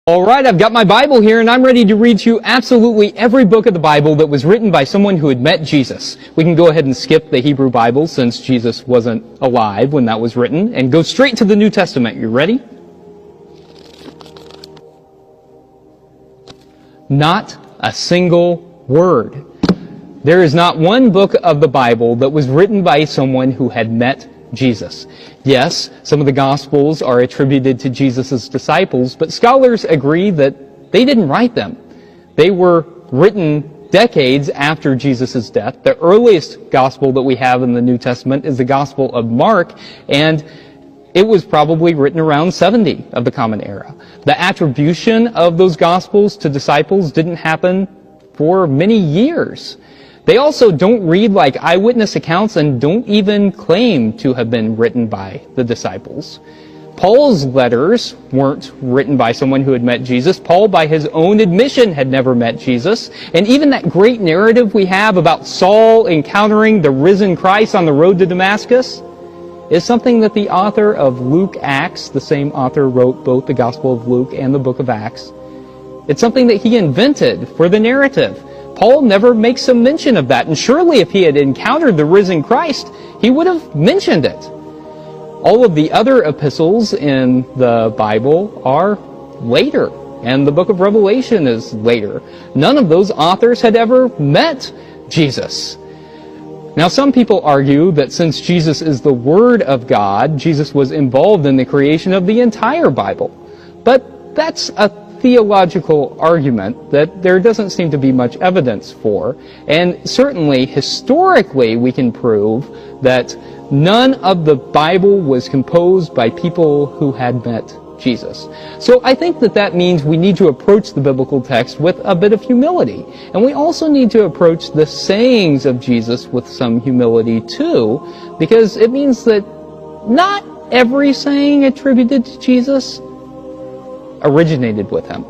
All right, I've got my Bible here, and I'm ready to read to you absolutely every book of the Bible that was written by someone who had met Jesus. We can go ahead and skip the Hebrew Bible since Jesus wasn't alive when that was written, and go straight to the New Testament. You ready? Not a single word. There is not one book of the Bible that was written by someone who had met Jesus. Yes, some of the Gospels are attributed to Jesus' disciples, but scholars agree that they didn't write them. They were written decades after Jesus' death. The earliest Gospel that we have in the New Testament is the Gospel of Mark, and it was probably written around 70 of the Common Era. The attribution of those Gospels to disciples didn't happen for many years. They also don't read like eyewitness accounts and don't even claim to have been written by the disciples. Paul's letters weren't written by someone who had met Jesus. Paul, by his own admission, had never met Jesus. And even that great narrative we have about Saul encountering the risen Christ on the road to Damascus is something that the author of Luke Acts, the same author wrote both the Gospel of Luke and the book of Acts, it's something that he invented for the narrative. Paul never makes a mention of that, and surely if he had encountered the risen Christ, he would have mentioned it. All of the other epistles in the Bible are later, and the book of Revelation is later. None of those authors had ever met Jesus. Now, some people argue that since Jesus is the Word of God, Jesus was involved in the creation of the entire Bible. But that's a theological argument that there doesn't seem to be much evidence for, and certainly historically we can prove that none of the Bible was composed by people who had met Jesus. So I think that means we need to approach the biblical text with a bit of humility, and we also need to approach the sayings of Jesus with some humility too, because it means that not every saying attributed to Jesus originated with him.